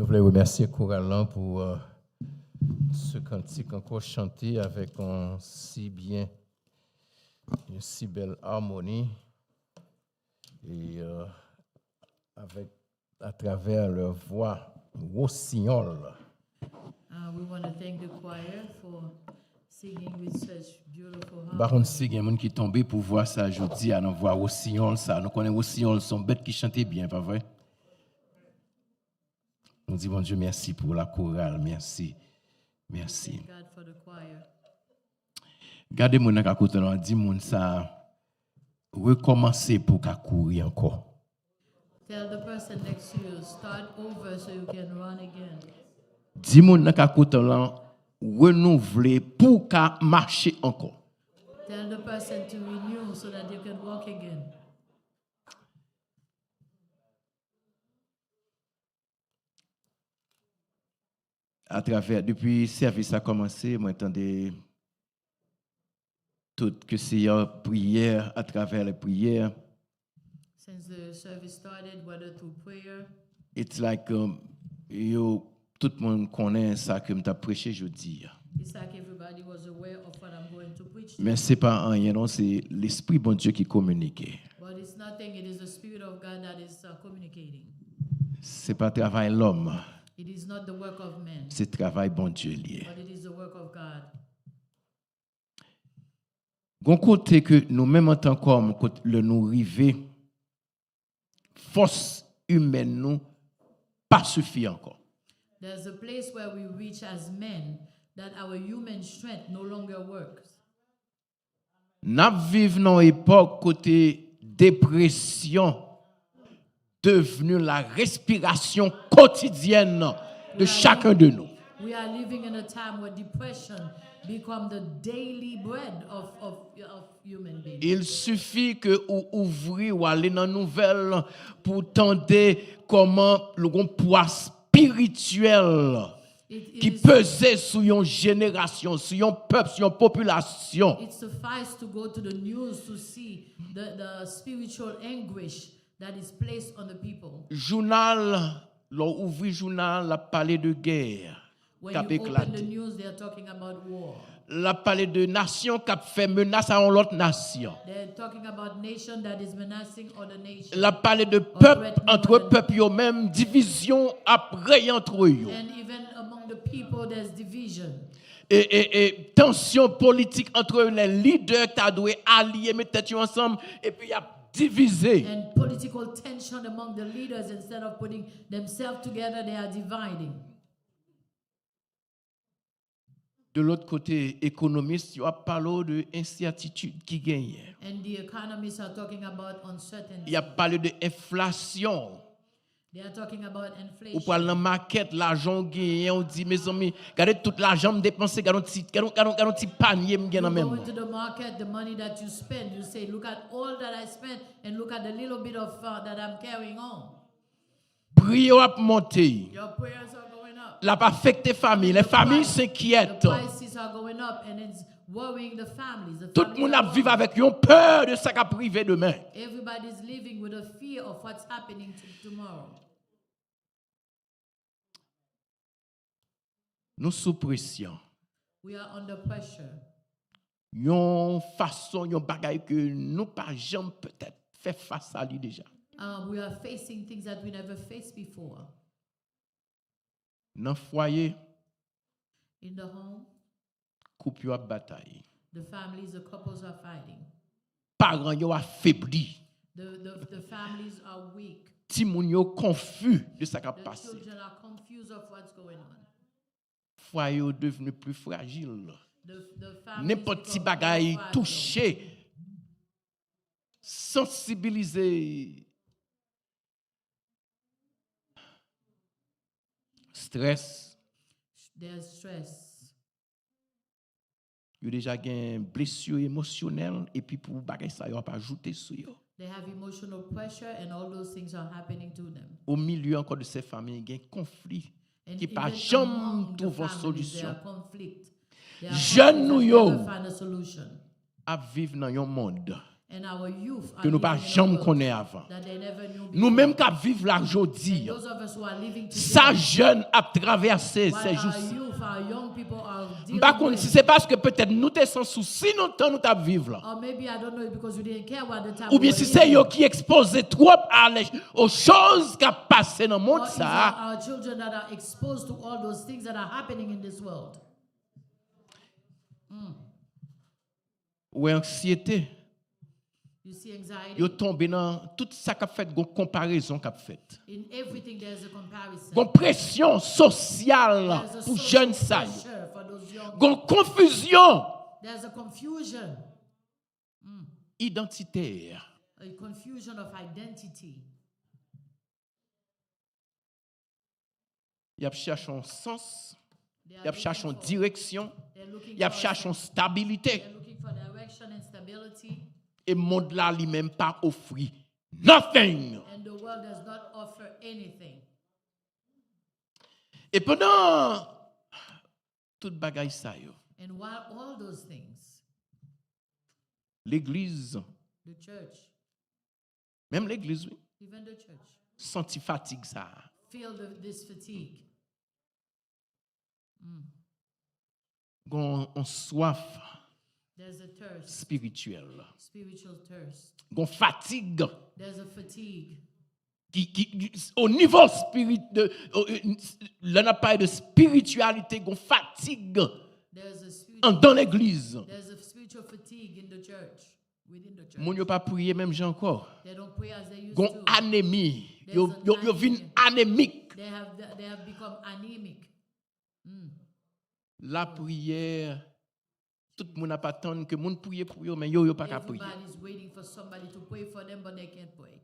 Je voulais remercier Coralan pour ce cantique encore chanté avec une si belle harmonie et à travers leur voix rossignol. We want to thank the choir for singing with such beautiful Par harmony. contre, si il y a des gens qui tombent pour voir ça, je dis à nous voir rossignol ça. Nous connaissons rossignol, sont bêtes qui chantent bien, pas vrai? Nous disons, bon Dieu, merci pour la chorale, merci. Merci. Thank God for the choir. Gardez-moi dans le côté, on dit, moun ça, recommencer pour qu'à courir encore. Tell the person next to you, start over so you can run again. Dis-moi dans le côté, renouveler pour qu'à marcher encore. Tell the person to renew so that you can walk again. À travers, depuis le service a commencé, moi j'entendais tout que c'est une prière à travers les prières. Since the service started, whether through prayer, It's like tout le monde connaît ça que je prêché jeudi. it's like everybody was aware of what I'm going to preach. Mais c'est pas rien, non, c'est l'esprit bon Dieu qui communique. But it's nothing, it is the Spirit of God that is communicating. C'est pas travail l'homme, It is not the work of men, c'est travail bon Dieu lié. but it is the work of God. Gon côté que nous-mêmes en tant qu'hommes, le nous river, force humaine nous pas suffit encore. There's a place where we reach as men that our human strength no longer works. Nous vivons dans une époque côté dépression devenue la respiration quotidienne de chacun de nous. We are living in a time where depression become the daily bread of human beings. Il suffit que vous ouvriez ou aller dans la nouvelle pour tenter comment le poids spirituel qui pesait sur une génération, sur un peuple, sur une population. It suffices to go to the news to see the spiritual anguish that is placed on the people. Journal, l'ouvri journal, la parlé de guerre. When Cap you open the éclaté. news, they are talking about war. La parlé de nation qui fait menace à une autre nation. They're talking about nation that is menacing other nations. La parlé de peuple entre peuple yo même division après entre eux. And even among the people, there's division. Et tension politique entre les leaders qui doivent allier mettre tête ensemble et puis il y a divisé. And political tension among the leaders, instead of putting themselves together, they are dividing. De l'autre côté, économiste, il y a parlé de incertitude qui gagne. And the economists are talking about uncertainty. Il y a parlé de inflation. They are talking about Ou inflation. pour la market, l'argent gagné, on dit mes amis, regardez toute l'argent me dépenser, regardez un petit panier me gagne You même. go into the market, the money that you spend, you say, look at all that I spent and look at the little bit of that I'm carrying on. Prix a monté. Your prayers are going up. La pas affecté famille, les familles The s'inquiètent. prices are going up and it's worrying the families. The Tout le families monde are a vivre worried. avec une peur de ça qui privé demain. Everybody's living with a fear of what's happening tomorrow. Nous sous pression. We are under pressure. Yon façon, yon bagaille que nous pas jamais peut-être fait face à lui déjà. We are facing things that we never faced before. Dans le foyer, In the home, couple yo a bataille. the families, the couples are fighting. Parents yo affaibli. The families are weak. Ti moun yo confus de ça qui a The passé. children are confused of what's going on. Foyer yo devenu plus fragile. The families N'importe qui become bagaille more fragile. touché, sensibiliser. Stress, There's stress. yo déjà gen blessure émotionnelle et puis pour bagaille ça yo pas ajouter sur yo. They have emotional pressure and all those things are happening to them. Au milieu encore de ces familles, gen conflit And qui pas even jamais among the trouve une families, there solution. are conflict. There are Jeune conflicts nou that yo. never find a solution. À vivre dans un monde And our youth are que nous pas living in a jamais world connaît avant. that they never knew before. Nous-mêmes qui vivons là And aujourd'hui, those of us who are living today, ça jeune a traversé while ces jours. our youth, our young people are dealing Par contre, si with, c'est parce que peut-être nous sommes sans souci, nous temps nous t'a vivre là. or maybe I don't know it because we didn't care what the time Ou bien we si were c'est in. eux qui exposent trop aux choses qui ont passé dans le Or monde is ça. our children that are exposed to all those things that are happening in this world. Ou anxiété, You see anxiety. ils tombent dans tout ça qu'a fait, une comparaison qu'a fait. In everything there's a comparison. Une pression sociale There's a pour social jeunes ça. pressure for those young. Une confusion There's a confusion. identitaire. A confusion of identity. Ils cherchent un sens, They are ils cherchent une looking for- direction, they're looking ils for- cherchent une stabilité. They're looking for direction and stability, Et le monde là lui-même pas offrir nothing. and the world does not offer anything. Et pendant toute bagaille ça yo, And while all those things, l'église, the church, même l'église, oui, even the church, senti fatigue ça. feel this fatigue. Gon soif There's a thirst, spirituelle, spiritual thirst. gon fatigue There's a fatigue. au niveau spirituel, là n'a pas de spiritualité, gon fatigue There's a spiritual, dans l'église. there's a spiritual fatigue in the church, within the church. Moun yo pas prier même Jean encore. They don't pray as they used Gon to. anémie, yo There's an vin anemia. anémique. They have become anemic. La prière, tout le monde n'a pas attendu que moun prier pour yo, mais yo pas qu'à prier. Everybody's waiting for somebody to pray for them, but they can't pray.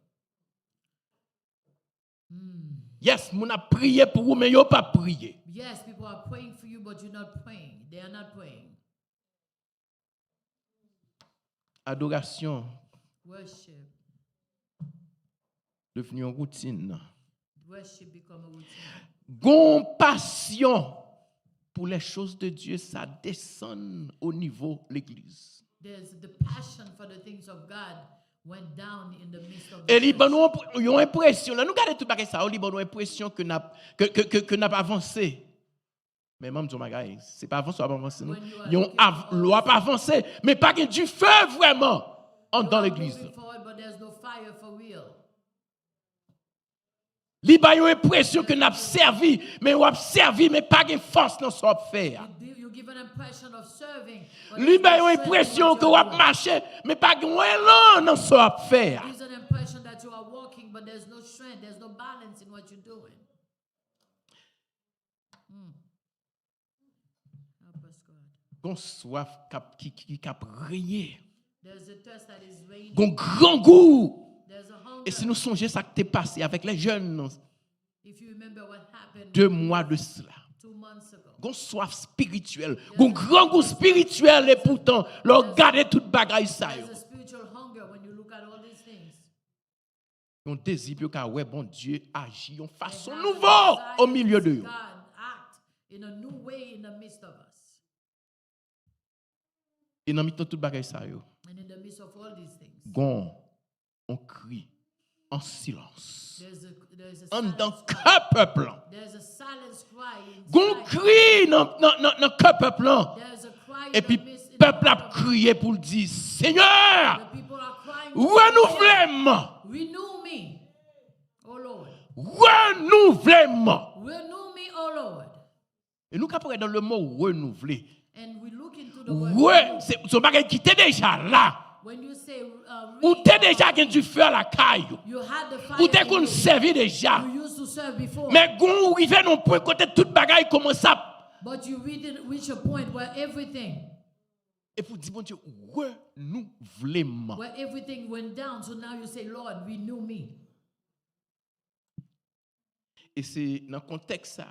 Yes, moun a prié pour vous, mais yo pas prier. Yes, people are praying for you, but you're not praying. They are not praying. Adoration Worship. devenu une routine. Worship become a routine. Gon passion pour les choses de Dieu, ça descend au niveau de l'église. There's the passion for the things of God went down in the midst of the Et church. Liban, ils ont l'impression, là, nous regardons tout bagay ça, au Liban, nous avons l'impression que n'a pas avancé. Mais même John Magaï, c'est pas avancé, pas avancé. Ils ont pas avancé, mais pas du feu vraiment dans l'église. Moving forward, but there's no fire for real. Liban, ils ont l'impression que n'a servi, mais on a servi, mais pas de force dans ce qu'on fait. You give an impression of serving. but Liban, ils ont there's no strength in l'impression what que you on are a doing. marché, mais pas de élan dans ce qu'on fait. Gives an impression that you are walking, but there's no strength, there's no balance in what you're doing. Help us, God. Gon soif qui cap rayé. There's a thirst that is raining. Gon grand goût. There's a hunger. Et si nous songeons ça qui t'est passé avec les jeunes, If you remember what happened 2 mois de cela. 2 months ago. Gon soif spirituel, gon grand goût spirituel et pourtant, leur garder toute bagaille ça. There's a spiritual hunger when you look at all these things. On désire que ouais bon Dieu agit en They façon have a nouveau desire au to milieu de see eux. God act in a new way in the midst of us. Et dans mi-temps toute bagaille ça yo, And in the midst of all these things, gon on crie en silence. there's a En silence dans cry. cœur peuple. There's a silence cry Gon inside. crie dans cœur peuple. There's a cry Et in puis the midst in the peuple a heart of God. crié pour le dire Seigneur, The people are crying. renouvelez-moi. Renew me, oh Lord. Renouvelez-moi. Renew me, oh Lord. Et nous capons dans le mot renouveler. And we look into the word. Ouais, c'est son bagage qui était déjà là. When you say Ou t'es déjà gain du feu à la caille. you had the fire Ou t'es in qu'on you. servi déjà. You used to serve before. Mais gon arrivé non point côté toute bagaille commence à But you reach a point where everything et pour dire bon Dieu renouvelez-moi. went down. So now you say, Lord, renew me. Et c'est dans le contexte ça.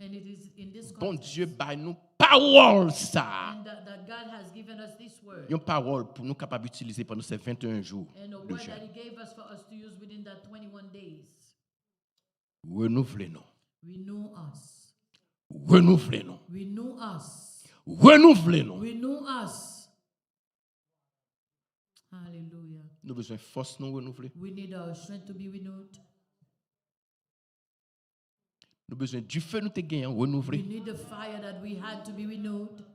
And it is in this Bon context Dieu bail nous parole ça. and that God has given us this word. Une parole pour nous capable d'utiliser pendant ces 21 jours And a de word jeûne. that He gave us for us to use within that 21 days. Renouvelez-nous. Renew us. Renouvelez-nous. Renew us. Renouvelez-nous. Renew us. Hallelujah. Nous besoin force nous renouveler. We need our strength to be renewed. Nous besoin du feu nous te gagner We renouveler. need the fire that we had to be renewed.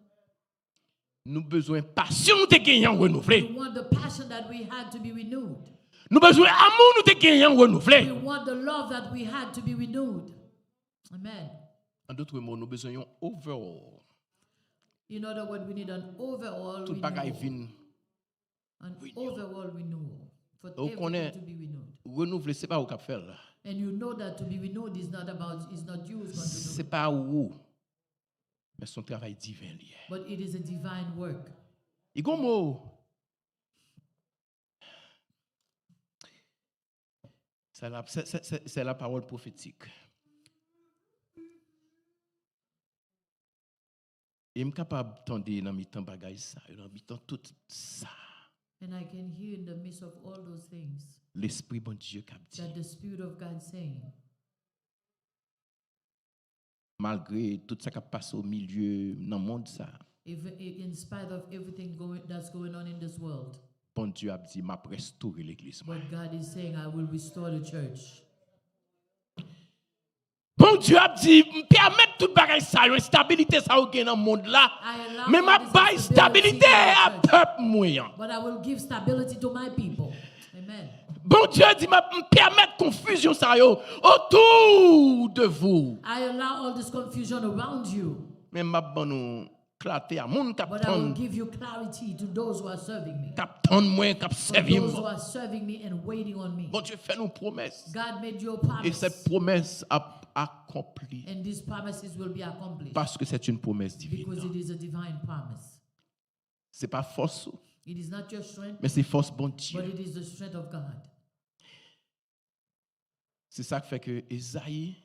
Nous besoin passion nous te gagner We renouveler. want the passion that we had to be renewed. Nous besoin amour nous te gagner We renouveler. want the love that we had to be renewed. Amen. En d'autres mots, nous besoin un overall. In other words, we need an overall Tout bagaille renewal. vin An overall renewal. For Donc, on everything est- to be renewed. renouveler, c'est pas au cap faire là. And you know that to be renewed is not you who's going to do C'est it. pas où. Mais son travail divin lié. But it is a divine work. Il y a un mot. C'est la parole prophétique. Et je suis capable d'entendre dans mes temps bagaille ça, dans mes temps tout ça. And I can hear in the midst of all those things L'esprit bon Dieu qui a dit, that the Spirit of God saying, malgré tout ça qui passe au milieu dans le monde ça, in spite of everything that's going on in this world, bon Dieu a dit m'a restaurer l'église. but God is saying, I will restore the church. Bon Dieu a dit me permettre toute bagaille ça, une stabilité ça au dans le monde là. I allow Mais ma all this baille instability stabilité à in the church, peuple moyen. but I will give stability to my people. Amen. Bon Dieu dit me permettre confusion ça yo autour de vous. I allow all this confusion around you, Mais m'a ban nous clarté à monde qui but I will attend give you clarity to those who are serving me. moi qui For servir those who moi. are serving me and waiting on me. Bon Dieu fait nous promesse God made you a et promise, cette promesse a accomplie and these promises will be accomplished parce que c'est une promesse divine. because it is a divine promise. C'est pas force It is not your strength, mais c'est force bon but Dieu. it is the strength of God. C'est ça qui fait que Isaïe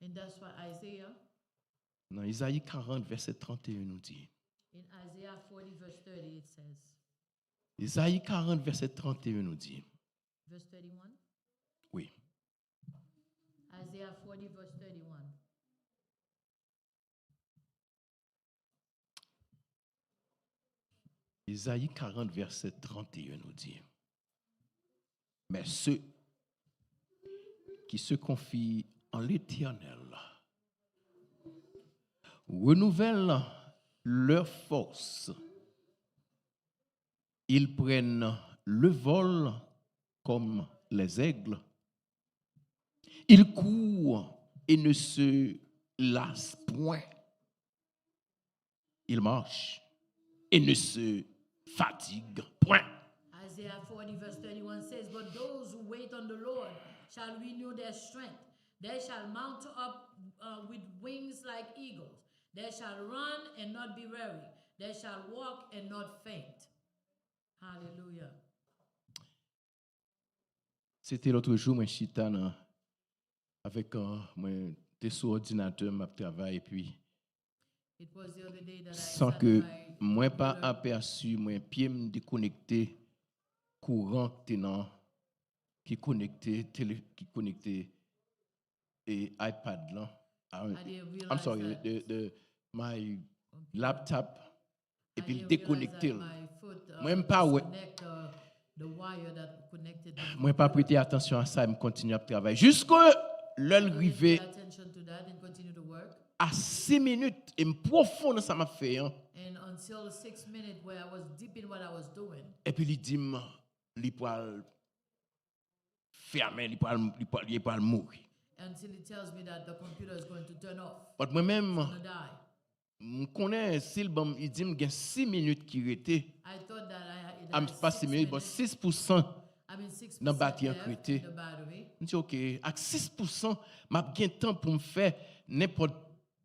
And that's why Isaiah, dans Isaïe 40 verset 31 nous dit. in Isaiah 40 verse 30, it says, Isaïe 40 verset 31 nous dit. verse 31, Oui. Isaiah 40 verse 31. Isaïe 40 verset 31 nous dit. Mais ceux qui se confient en l'Éternel renouvellent leur force. Ils prennent le vol comme les aigles. Ils courent et ne se lassent point. Ils marchent et ne se fatiguent point. Isaiah 40 verse 31 says, but those who wait on the Lord shall renew their strength. They shall mount up with wings like eagles. They shall run and not be weary. They shall walk and not faint. Hallelujah. C'était l'autre jour, moi, chita avec moi, t'es sur ordinateur, m'a travail, et puis, It was the other day that I sans sat que on my moi pas computer aperçu, moi, pied me déconnecté, courant tenant, qui connecté, et iPad là. I didn't realize I'm sorry, that my laptop, et I puis didn't déconnecté. realize that my foot, Moi, pas, ouais. disconnect, the wire that connected my Moi pas prêté attention à ça, et me continue à travailler. Jusqu'à l'heure I didn't arrivée, pay attention to that and continue to work. à 6 minutes, et me profond ça m'a fait. Hein. And until 6 minutes where I was deep in what I was doing. Et puis il dit, il peut fermer, il peut mourir. Until it tells me that the computer is going to turn off. Mais moi-même, It's gonna die. je connais, s'il dit, il y a 6 minutes qui étaient. I thought that Ah, pas 6 minutes, mais 6% I mean 6% dans la batterie left crétée. in the battery. Je dis, OK, avec 6%, je vais temps pour me faire n'importe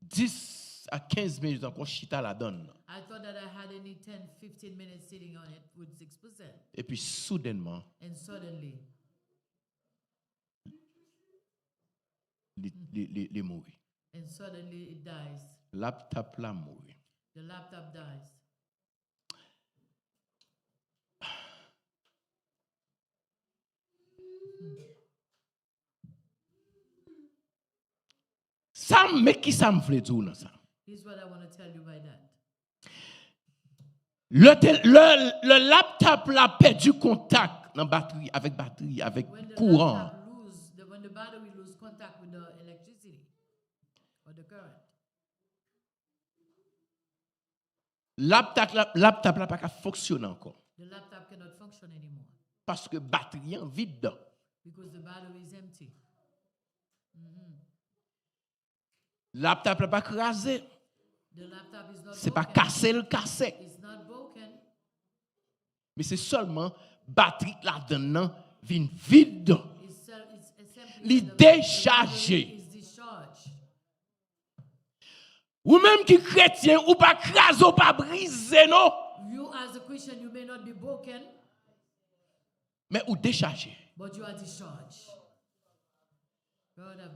10 à 15 minutes encore chita la donne. I thought that I had any 10-15 minutes sitting on it with 6%. Et puis, soudainement, And suddenly, il mourit. it dies. Laptop là mourit. The laptop dies. Ça, mais qui ça me fait dire dans ça? This is what I want to tell you by that. Le laptop l'a perdu contact dans batterie, avec courant. When the battery lose contact with the electricity or the current. Laptop n'a pas fonctionner encore. The laptop cannot function anymore. Parce que batterie est vide. Because the battery is empty. Laptop n'a pas crasé. The laptop is not C'est pas broken. cassé. It's not broken. Mais c'est seulement batterie là-dedans vient vide. Li déchargé. Ou même qui chrétien ou pas craser ou pas briser non. You as a Christian you may not be broken. Mais ou déchargé. But you are discharged.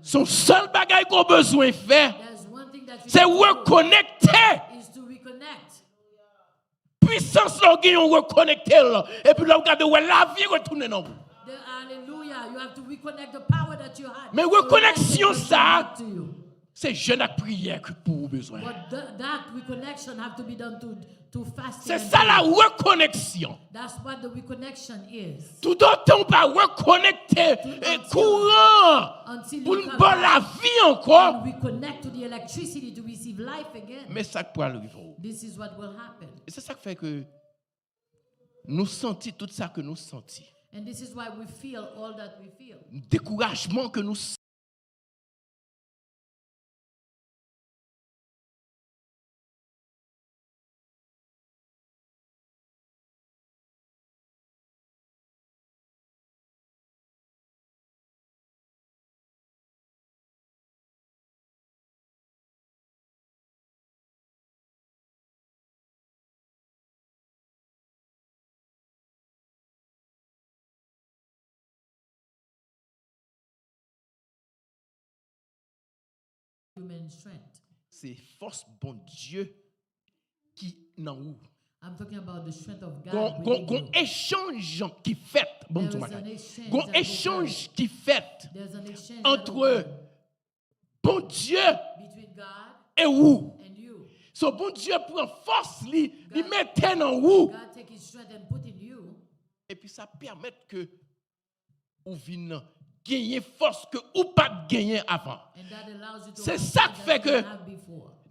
Son seul bagage qu'on a besoin de faire, c'est reconnecter. Puissance là qui on reconnecter et puis là regarder où la vie retourner dans vous. Hallelujah, you have to reconnect the power that you had. Mais reconnexion ça, c'est jeûne à prière que pour vous besoin. But that reconnection have to be done to fasting. C'est ça la reconnexion. That's what the reconnection is. Tout autant pas reconnecter courant pour une bonne la vie encore. And reconnect to the electricity to receive life again. Mais ça peut arriver. This is what will happen. Et c'est ça qui fait que nous sentons tout ça que nous sentons. And this is why we feel all that we feel. Découragement que nous Human strength. C'est force bon Dieu qui dans où. I'm talking about the strength of God. Gon échange qui fait bon Dieu. Gon échange qui fait entre bon Dieu between God et vous. and you. So bon Dieu prend force li mette dans vous. God take his strength and put in you. Et puis ça permet que ou vienne gagner force que ou pas gagner avant. C'est ça qui fait que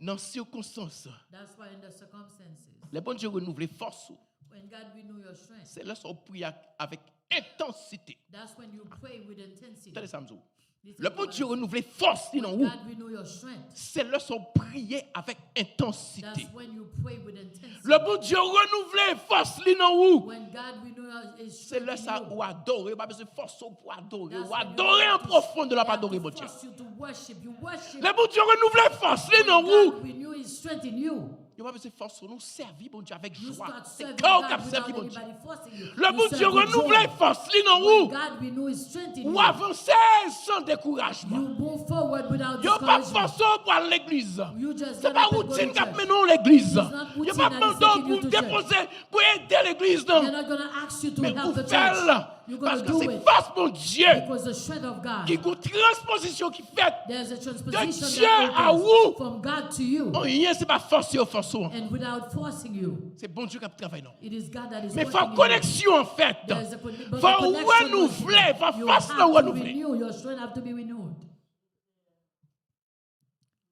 dans ces circonstances, le bon Dieu renouvelle force. C'est là qu'on prie avec intensité. Attendez ça, le bon Dieu renouvelle force dans vous. C'est là qu'on prie avec intensité. Le bon Dieu renouvelle force dans vous. C'est là ça ou adorer, pas besoin de force pour adorer, ou adorer en profond de la part adorer bon Dieu. Le bon Dieu renouvelle force dans vous. Il n'y a pas besoin de force, nous servir bon Dieu avec joie. C'est quand on servi bon Dieu. Le bon Dieu renouvelle force dans vous. Ou avancer sans découragement. Il n'y a pas de force pour aller à l'église. Ce n'est pas routine qui mène nous à l'église. Il n'y a pas de mandat pour déposer, pour aider l'église. Mais vous faites parce que c'est force mon Dieu qui a une transposition qui fait de Dieu à vous. Rien, ce n'est pas force ou force. C'est bon Dieu qui travaille. Mais il faut une connexion en fait. Il faut renouveler, il faut force renouveler.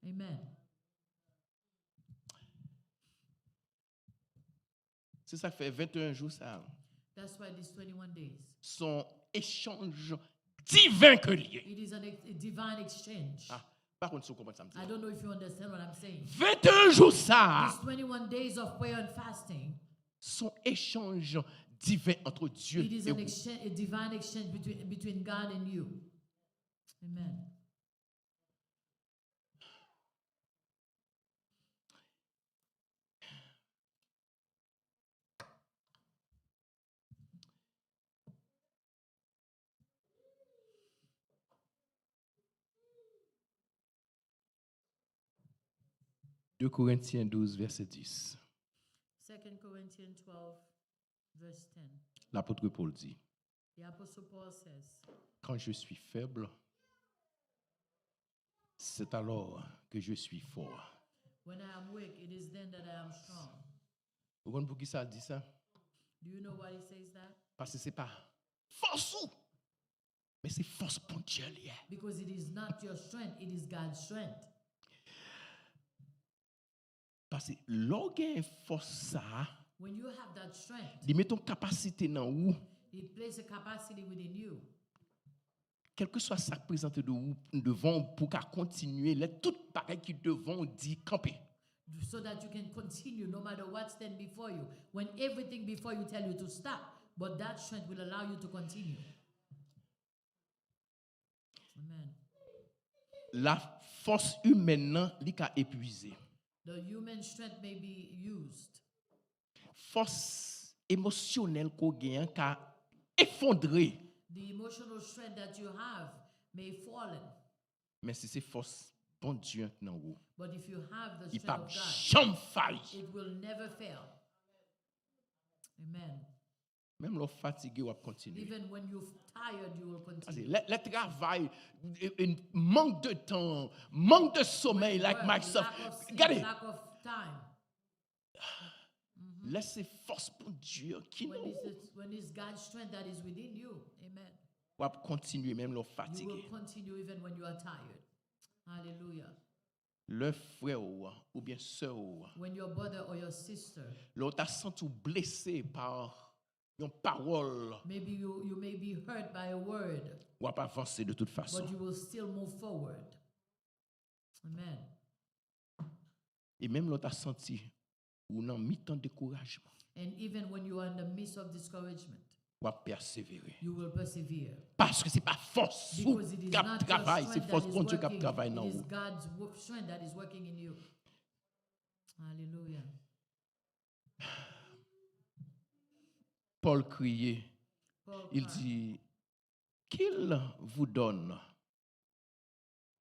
Amen. C'est ça qui fait 21 jours ça. That's why these 21 days. Son échange divin que lié. It is a divine exchange. Par contre, si vous comprenez ça. I don't know if you understand what I'm saying. 21 jours ça. These 21 days of prayer and fasting. Son échange divin entre Dieu it is et an vous. Exchange, a divine exchange between God and you. Amen. Deux Corinthiens 12, verset 10. 2 Corinthians 12, verse 10. L'apôtre Paul dit, The Apostle Paul says, quand je suis faible, c'est alors que je suis fort. when I am weak, it is then that I am strong. Vous comprenez pour qui ça dit ça? Do you know why he says that? Parce que c'est pas force ou, mais c'est force ponctuelle. Because it is not your strength, it is God's strength. Parce que lorsqu'il force ça, When you have that strength, il met ton capacité dans où, it places a capacity within you. quel que soit ça présente de où, devant pour qu'à continuer, les toutes pareilles qui devant dit camper. So that you can continue no matter what stand before you. When everything before you tell you to stop, but that strength will allow you to continue. Amen. La force humaine, li ka épuisé. The human strength may be used. Force émotionnelle qu'on gagne ka effondré. The emotional strength that you have may fallen. Mais si c'est force bon Dieu nan ou, But if you have the il strength pas of God, jamais failli. it will never fail. Amen. Même le fatigué ou continuer. Even when you're tired, you will Parce que continue. le travail, un manque de temps, manque de sommeil, like Work, myself. lack of sleep, Regardez, lack of time. laissez force pour Dieu qui nous When it's God's strength that is within you, amen. va continuer même le You fatigué. will continue even when you are tired. Hallelujah. Le frère ou bien sœur, When your brother or your sister, l'autre senti blessé par une parole, maybe you may be hurt by a word, ou pas avancer de toute façon. but you will still move forward. Amen. Et même l'autre senti ou nan mi-temps de découragement, And even when you are in the midst of discouragement, ou à persévérer. you will persevere. Parce que c'est pas force ou Because it is cap not your travail, c'est strength force that is bon Dieu qui working, travaille it dans is vous. God's strength that is working in you. Hallelujah. Paul criait, Paul il cried, dit qu'il vous donne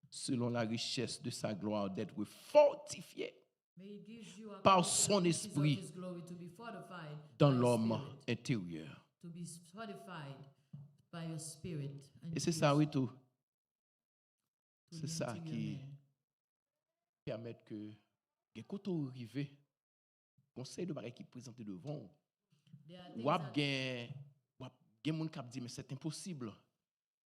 selon la richesse de sa gloire d'être fortifié may he gives you par according to the son riches of esprit his glory to be fortified dans by his l'homme spirit, intérieur. to be fortified by your spirit. And Et c'est to ça, your- oui, tout. to C'est the ça interior qui man. permet que, quand on arrive, conseil de barrière qui présente devant, There are ou things ap that- gen, ou ap gen moun kap di, mais c'est impossible.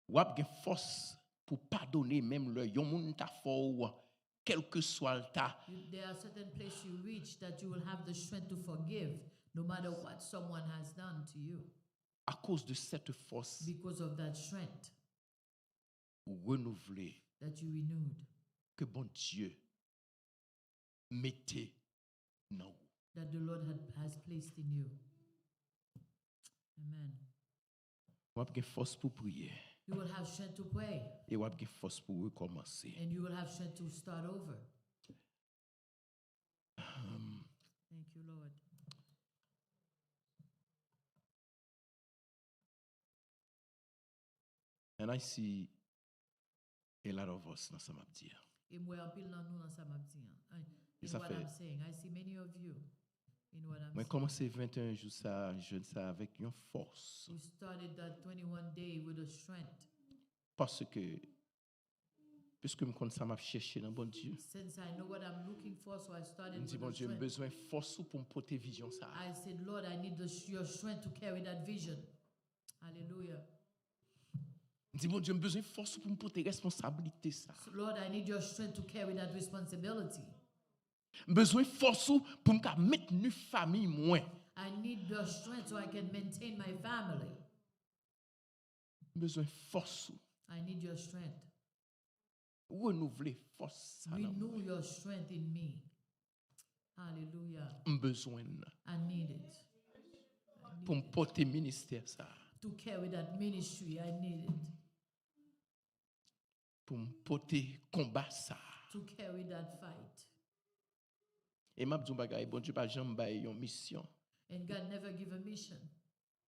Ou ap gen force pour pardonner même le yon moun ta fort, quel que soit le ta. There are certain places you reach that you will have the strength to forgive no matter what someone has done to you. À cause de cette force, Because of that strength ou renouveler that you renewed, que bon Dieu mettez dans vous. that the Lord has placed in you. Amen. Ou ap gen force pour prier. You will have strength to pray, Et ou ap gen force pour recommencer. and you will have strength to start over. Thank you, Lord. And I see a lot of us dans sa map dire. Et moi, en pile dans nous, dans ça m'a dit, hein. Et In ça what fait- I'm saying, I see many of you in what I'm Moi, saying. commencé 21 jours ça, jeune ça avec une force. We started that 21 day with a strength. Parce que, puisque je connais ça, m'a cherché dans bon Dieu. Since I know what I'm looking for, so I started Je me dis, with bon a Dieu, j'ai strength. besoin de force pour me porter vision ça. I said, Lord, I need your strength to carry that vision. Hallelujah. Je dis, bon Dieu, j'ai besoin de force pour me porter responsabilité ça. So, Lord, I need your strength to carry that responsibility. J'ai besoin de force pour me mettre une famille moins. I need your strength so I can maintain my family. J'ai besoin de force, I need your strength. renouveler force ça. Renew your strength in me. Hallelujah. J'ai besoin I need it. I need pour me it. porter ministère ça. To carry that ministry, I need it. Pour me porter combat ça. To carry that fight. Et m'a dit, bon Dieu, pas jamais bailler une mission. And God never give a mission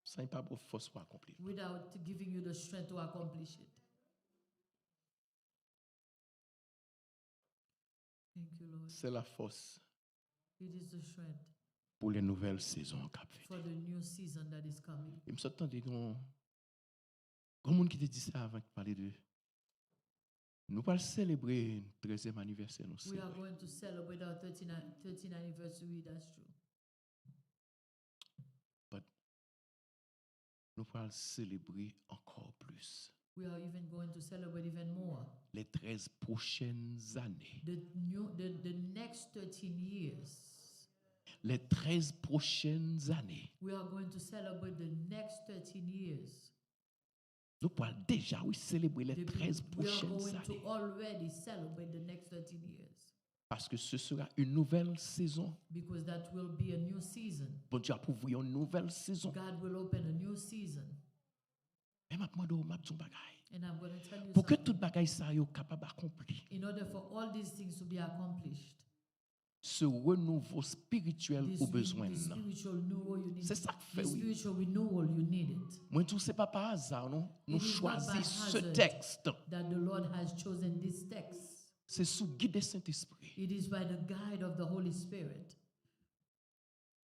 Ça n'est pas pour force pour accomplir. without giving you the strength to accomplish it. Thank you, Lord. C'est la force It is the strength pour les nouvelles saisons qu'a fait. for the new season that is coming. Il me semble que grand monde qui te dit ça avant de parler de nous allons célébrer le 13e anniversaire nous We are célébrer. going to celebrate our 13th anniversary, that's true. nous allons célébrer encore plus We are even going to celebrate even more. les 13 prochaines années. The next 13 years. Les 13 prochaines années. We are going to celebrate the next 13 years. Nous allons déjà célébrer les 13 We are prochaines going années. to already celebrate the next 13 years. Parce que ce sera une nouvelle saison. Because that will be a new season. Bon Dieu a ouvrir une nouvelle saison. God will open a new season. Mais maintenant, m'a dit bagay. And I'm going to tell you Pour que something. tout bagay ça yo capable accompli. In order for all these things to be accomplished, Ce renouveau spirituel au besoin. this spiritual renewal you need. C'est ça que fait, This oui. spiritual renewal you need it. Moi, tout c'est pas par hasard, non? Nous It is not by choisissons ce hazard texte. that the Lord has chosen this text. C'est sous guide du Saint-Esprit. It is by the guide of the Holy Spirit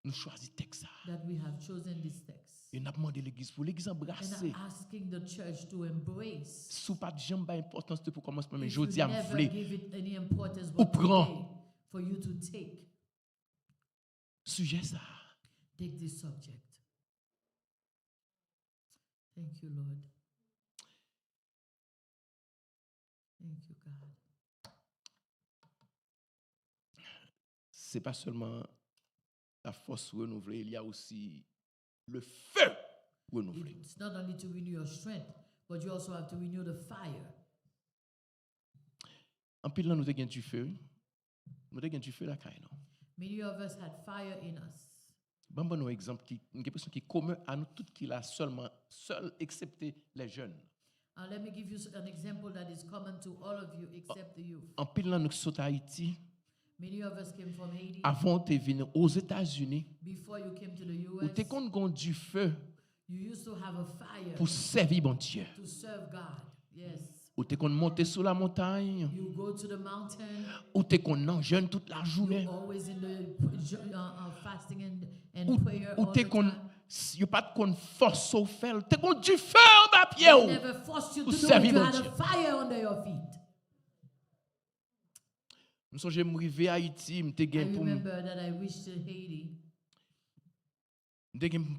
Nous choisissons texte. that we have chosen this text. Et nous avons demandé l'église pour l'église And embrasser. I'm asking the church to embrace. Sous pas de jambe importance pour commencer, mais If je you dis à me never vle. give it any importance, Ou but prend. today, for you to take Sujet ça. this subject. Thank you, Lord. Thank you, God. C'est pas seulement la force renouvelée, il y a aussi le feu renouvelé. It's not only to renew your strength, but you also have to renew the fire. En pile là nous avons du feu. Nous avons du feu la caille non. Many of us had fire in us. Bon bon exemple qui une question qui est commun à nous toutes qui là seulement seul excepté les jeunes. Let me give you an example that is common to all of you except the youth. En pile là nous sommes à Haïti. Many of us came from Haiti. Avant de venir aux États-Unis, Before you came to the où US, tu qu'on du feu you used to have a fire pour servir bon Dieu. to serve God. Yes. Où tu qu'on monter sur la montagne, You go to the mountain. où tu qu'on en jeûne toute la journée. You're always in the fasting and Où prayer all tu the qu'on time. y a pas de qu'on force au faire, tu qu'on du feu en bas pied. They never forced you to Pour do it. servir You mon had Dieu. a fire under your feet. Nous sommes arrivés à Haïti, m'te I gen pour remember that I reached Haiti.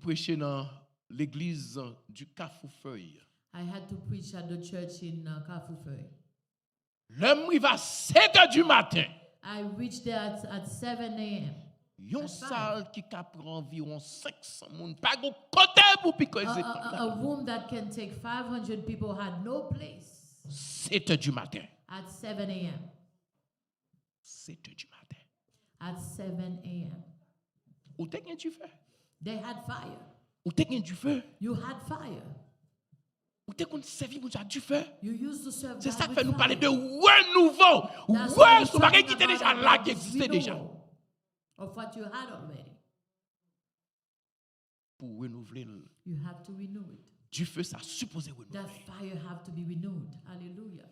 prêcher dans l'église du Cafoufeuille. I had to preach at the church in Kafufeu. L'homme il va 7h du matin. I reached there at 7 a.m. Yon At five. salle qui prend environ 500 moun, pas go côté pour piquer A room that can take 500 people had no place 7h du matin. at 7 a.m. 7h du matin. At 7 a.m. Ou t'es gen du feu? They had fire. Ou t'es gen du feu? You had fire. Ou t'es qu'on servi pour du feu? You used to serve C'est God ça qui with fait nous parler de fire. renouveau. That's what Ouais, we're c'est pas talking qui était about, déjà about là, qui this existait déjà. renewal of what you had already. Pour renouveler You have to renew it. du feu, ça supposé That renouveler. fire have to be renewed. Hallelujah.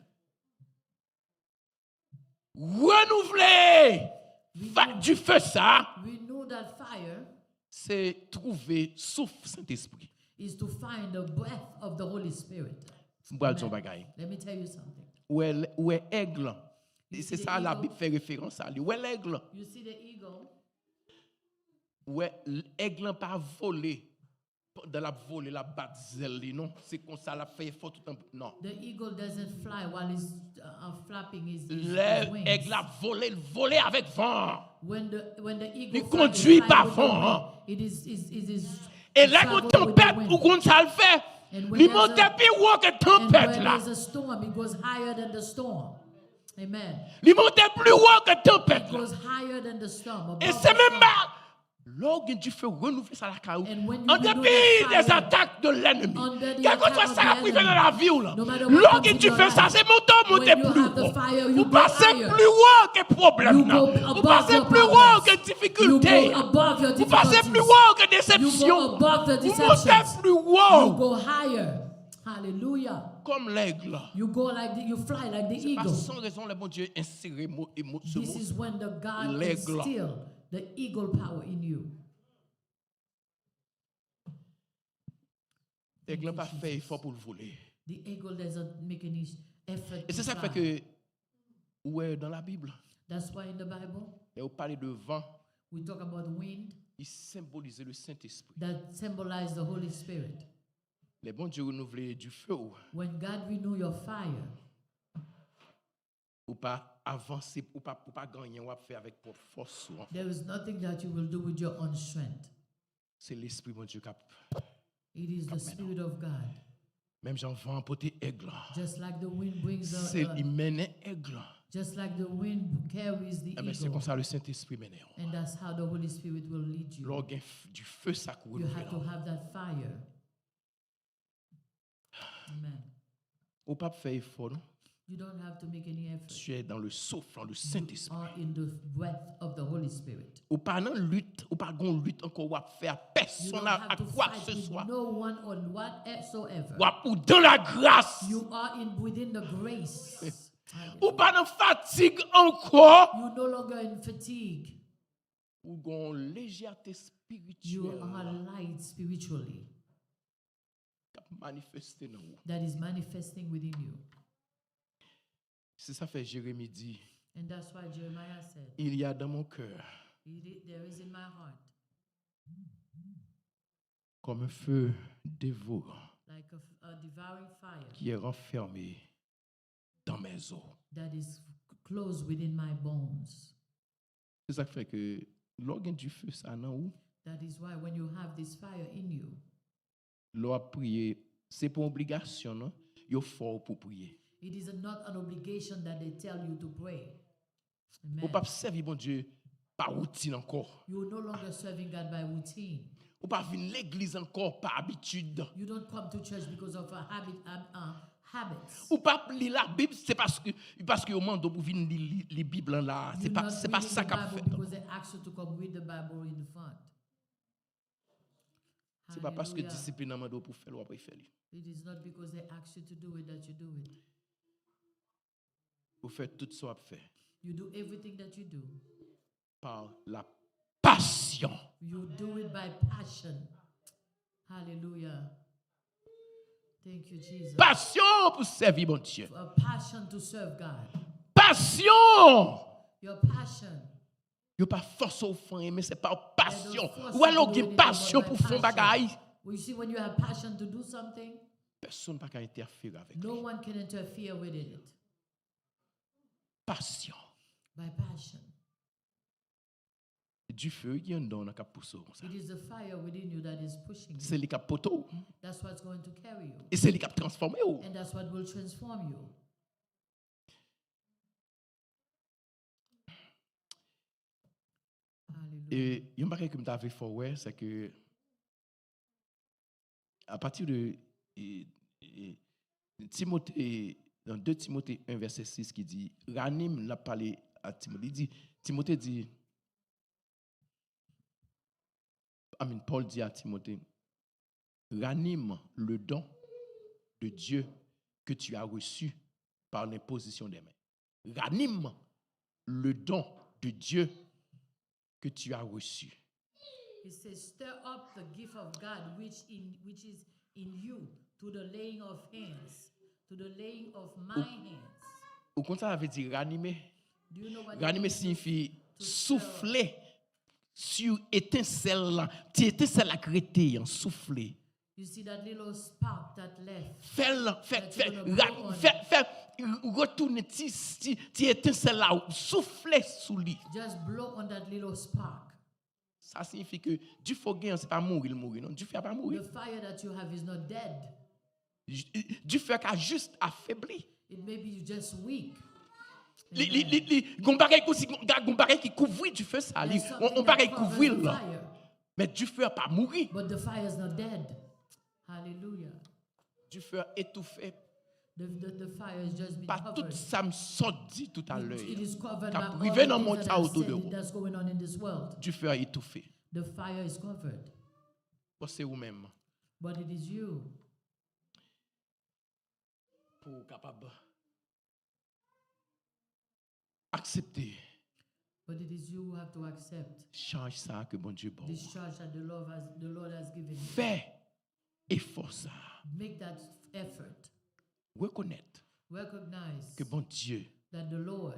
Renouveler du feu, ça, Renew that fire c'est trouver souffle Saint-Esprit. is to find the breath of the Holy Spirit. M'bral son bagay. Let me tell you something. Où est aigle? Et c'est see ça the la eagle? Bible fait référence à lui. Où est l'aigle? You see the eagle? Où est l'aigle pas volé? De la voler la batzel, non? C'est comme ça la fait fort tout un peu. Non. The eagle doesn't fly while it's flapping his wings. L'aigle a volé avec vent. When the eagle Il flies, conduit it flies par with the vent, wind. It is Et là, quand travel with the tempête, wind. ou quand ça le fait, And when il there's monte a- plus haut que And tempête when là. there's a storm, it goes higher than the storm. Amen. Il monte plus haut que tempête It là. goes higher than the storm. above Et the c'est même storm. pas. Lorsque tu fais renouveler ça la caillou, And when you en renew dépit that des fire, attaques de l'ennemi, under the quel que attack soit of ça the qui arrive enemy, dans la vie, là, no matter what lorsque comes in tu your fais ça, life, c'est monter when you plus have the haut. fire, you Vous go passez higher. plus haut que problème, You là. go Vous above passez your plus haut problems. que You difficulté. go above your Vous passez difficulties. plus haut que You déception. go above the Vous deceptions. montez plus You haut. go higher. Hallelujah. Comme l'aigle. You go you fly like the Pas eagle. sans raison, le bon Dieu inséré ce This mot. is when the God L'aigle. instill the eagle power in you. L'aigle n'a pas fait effort pour le voler. The eagle doesn't make any effort Et c'est to ça qui fait fly. que, ouais, dans la Bible, That's why in the Bible et on parle de vent, we talk about wind il symbolise le Saint-Esprit. that symbolize the Holy Spirit. Les bons Dieu renouveler du feu When God renew your fire, ou pas avancer ou pas gagner ou pas faire avec propre force ou en fait. there is nothing that you will do with your own strength. C'est l'esprit bon Dieu qui It is the Spirit of God. même j'en vends porter aigle. Just like the wind brings C'est il mène aigle. just like the wind carries the Eh ben, c'est eagle. comme ça le Saint-Esprit mène. And that's how the Holy Spirit will lead you. L'organe du feu ça coule. You have to have that fire. Amen. Ou pas faire effort non? You don't have to make any effort. Tu es dans le souffle du You Saint-Esprit. are in the breath of the Holy Spirit. Ou pas dans lutte, ou pas gon lutte encore ou à faire You personne don't à have to quoi que fight ce with soit. no one on whatsoever. Ou dans la grâce. You are within the grace. Ou pas dans fatigue encore. You're no longer in fatigue. Ou gon légèreté You spirituelle. are light spiritually. Manifester dans vous. That is manifesting within you. C'est ça fait Jérémie dit, And that's why Jeremiah said, il y a dans mon cœur there is in my heart comme un feu dévorant like a devouring fire qui est renfermé dans mes os. that is close within my bones. C'est ça qui fait que l'organe du feu ça non ou That is why when you have this fire in you, l'on a prié, c'est pour obligation non, yo fort pour prier. it is not an obligation that they tell you to pray. Ou Amen. pas servir bon Dieu par routine encore. You're no longer serving God by routine. Ou pas venir l'église encore par habitude. You don't come to church because of a habits. Ou pas lire la Bible, c'est parce que au moment où vous venez lire les Bibles là, c'est pas ça qu'a fait. Because they ask you to come read the Bible in the front. C'est pas parce que Hallelujah. discipline amando pour faire ou après faire. It is not because they ask you to do it that you do it. Vous faites tout ça à faire You do everything that you do. par la passion. You do it by passion. Hallelujah. Thank you, Jesus. Passion pour servir mon Dieu. A passion to serve God. Passion. Your passion. Yo pas force au fond mais c'est pas passion. force Ou alors to do une anything passion but pour by faire passion. bagaille. Well, you see, when you have passion to do something, Personne pas interférer avec. no one can interfere with it. Passion. By passion. Du feu qui en donne à pousser comme ça. It is the fire within you that is pushing C'est you. les cap poteau That's what's going to carry you. et c'est les cap transformer. And that's what will transform you. Hallelujah. Et il y a un bagage que je t'avais fait ouais, c'est que à partir de Timothée, dans 2 Timothée 1, verset 6, qui dit, ranime l'a parlé à Timothée. Il dit, Timothée dit, Paul dit à Timothée, ranime le don de Dieu que tu as reçu par l'imposition des mains. Ranime le don de Dieu que tu as reçu. It says, stir up the gift of God which is in you to the laying of hands, to the laying of my hands. Au contraire, ça veut dire ranimer. Do you know what Ranimer it means signifie to souffler sur étincelle là. Tu étincelle la crété, souffler. You see that little spark that left. Faire retourner ti étincelle là, souffler sous lui. Just blow on that little spark. Ça signifie que Dieu faut gagner, c'est pas mourir, non. Dieu fait pas mourir. The fire that you have is not dead. Dieu fait qu'à juste affaibli. It may be just weak. Gon bagay qui couvre du feu ça, There's something on that bagay covers couvrir the là. fire, Mais Dieu fait pas mourir. but the fire is not dead. Hallelujah. Dieu fait étouffer The fire is just been par tout covered. ça me sort dit tout à l'heure. It is covered Qu'a by all privé the dans things mon that tas I've autour de said vous. that's going on in this world. Dieu fait étouffer. The fire is covered, C'est vous-même but it is you pour capable accepter But it is you who have to accept charge ça que bon Dieu bon. this charge that the Lord has given you. Fais effort ça. Make that effort. Reconnaître Recognize que bon Dieu that the Lord,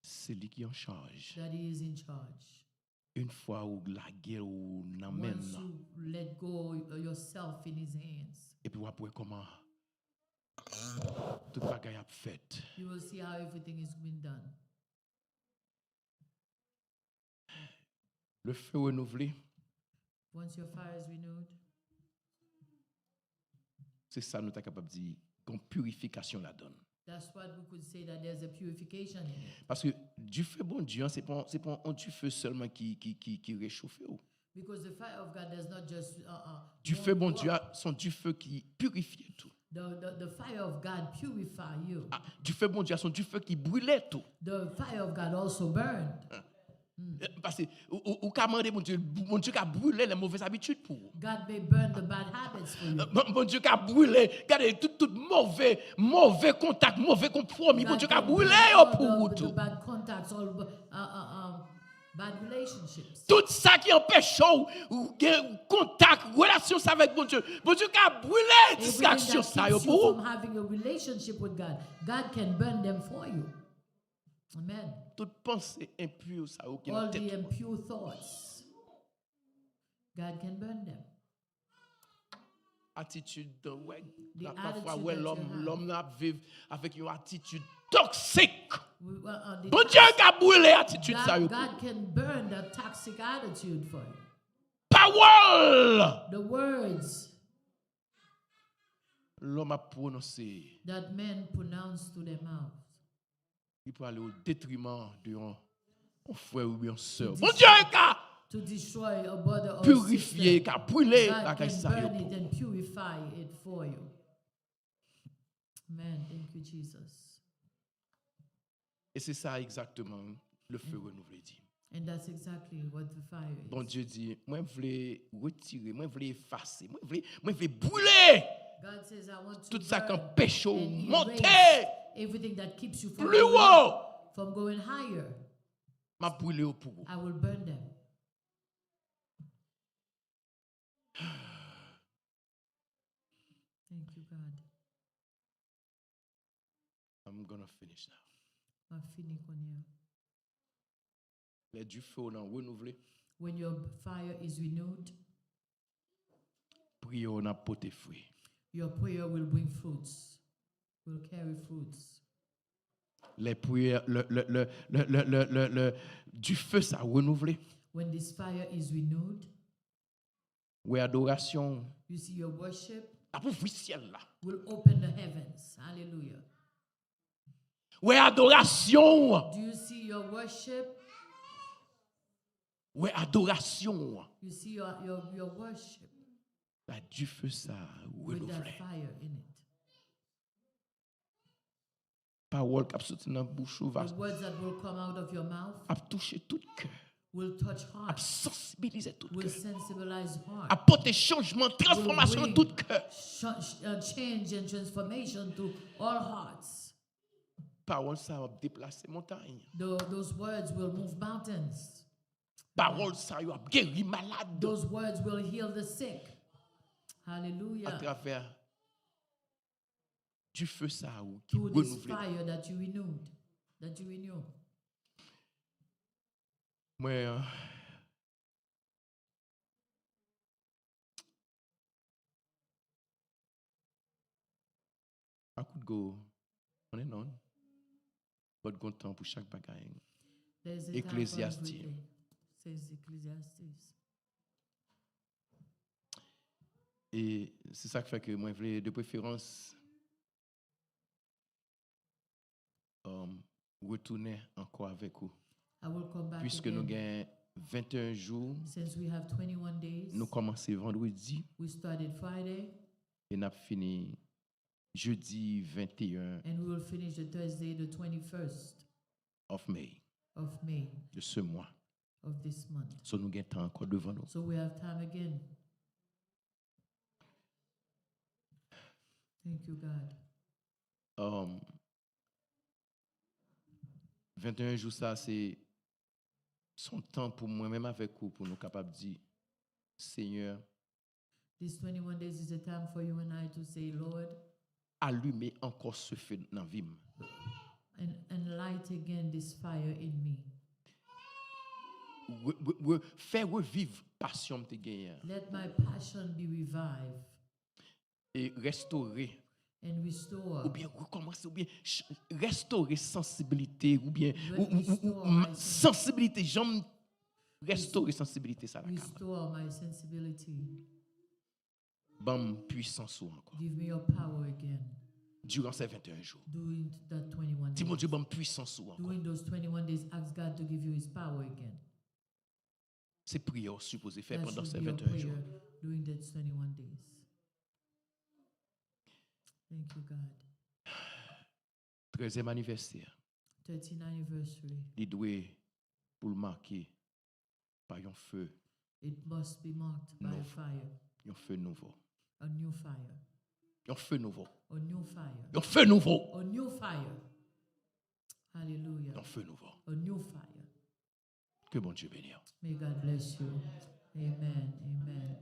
c'est lui qui en charge. that He is in charge. Une fois où la guerre ou n'amène Once you let go yourself in his hands, et puis après comment tout bagaille a fait. you will see how everything is being done. Le feu renouvelé, Once your fire is renewed, c'est ça nous sommes capables de dire qu'on purification la donne. that's what we could say, that there's a purification in it. Parce que du feu bon Dieu, c'est pas un du feu seulement qui réchauffe. Because the fire of God does not just Du warm feu bon you Dieu, up. sont du feu qui purifie tout. The fire of God purify you. Ah, du feu bon Dieu, sont du feu qui brûlait tout. The fire of God also burned. Parce que ou demander mon Dieu qui a brûlé les mauvaises habitudes pour vous. God may burn the bad habits for you. Mon Dieu qui a brûlé, regardez tout mauvais contact, mauvais compromis, mon Dieu qui a can brûlé burn pour vous all the tout. bad contacts, all bad relationships. Tout ça qui empêche ou contact, relation avec mon Dieu qui a brûlé Everything distraction that ça keeps you pour from vous. having a relationship with God, God can burn them for you. Amen. Toute pensée impure ça qui All dans the tête. impure thoughts, God can burn them. Attitude ouais, The parfois attitude ouais that you have. l'homme n'a vivre avec une attitude toxique. The Bon Dieu qui a brûlé attitude ça God can burn the toxic attitude for you. Parole. The words L'homme a prononcé, that men pronounce to their mouth. il peut aller au détriment d'un frère ou bien sœur. To Bon Dieu qui a To destroy a brother or purifié, sister, qui a brûlé la God can caisse ça. burn it and purify it for you. Amen. Thank you, Jesus. Et c'est ça exactement le feu renouvelé dit. And that's exactly what the fire is. Bon Dieu dit, moi je voulais retirer, moi je voulais effacer, moi je voulais brûler God says, I want to tout ça qui burn empêche ou and monter erase everything that keeps you plus haut. from going higher. M'a brûlé au pour vous. I will burn them. Thank you, God. I'm gonna finish now. Ma fini kon ya. Les du feu on a renouvelé, When your fire is renewed, prière on a porté fruit. your prayer will bring fruits, will carry fruits. Les prières, du feu ça a renouvelé. When this fire is renewed, Ouais, adoration, you see your worship la pour le ciel là. will open the heavens. Hallelujah. Ouais, adoration. Do you see your worship? Ouais, adoration. You see your worship La du feu ça a with that renouvelé. fire in it. Parole qui a sorti dans la bouche va The words that will come out of your mouth a touché tout cœur, will touch a hearts, sensibilisé tout will cœur, sensibilize a hearts, porté changement, transformation dans tout cœur. change and transformation to all hearts. Parole ça a déplacé montagne. Those words will move mountains. Parole ça a guéri malade Those words will heal the sick. à Hallelujah. travers du feu ça qui Through this renouvelé. fire that you renewed, that you renew. Moi à coup de go, on est non. Pas de temps pour chaque bagaille. There's a Ecclesiastes. time for everything, says Ecclesiastes. Et c'est ça qui fait que moi je voulais de préférence retourner encore avec vous. I will come back Puisque again. nous avons 21 jours, Since we have 21 days, nous commençons vendredi we started Friday et nous avons fini jeudi 21 and we will finish the Thursday, the 21st of May of May de ce mois. of this month. So nous avons temps encore devant nous. So we have time again. Thank you, God. 21 jours, ça c'est son temps pour moi-même avec vous, pour nous capables de dire, Seigneur, This 21 days is a time for you and I to say, Lord, allumez encore ce feu dans la vie. and light again this fire in me. faire revivre passion que tu gagné Let my passion be revived et restaurer and restore. ou bien recommencer ou bien restaurer sensibilité ou bien sensibilité j'aime restaurer sensibilité ça la Restore my sensibility. Bam puissance ou encore Give me your power again. durant ces 21 jours. Doing that 21 Dis mon days. Dieu bam puissance ou encore. Doing those 21 days, ask God to give you his power again. C'est prière supposé faire That pendant should ces be your 21 jours. prayer during those 21 days. Thank you, God. 13e anniversaire. 13th anniversary. Il doit pour le marquer par un feu. It must be marked by a fire. Un feu nouveau. A new fire. Un feu nouveau. A new fire. Un feu nouveau. A new fire. Hallelujah. Un feu nouveau. A new fire. Que bon Dieu bénisse. May God bless you. Amen. Amen.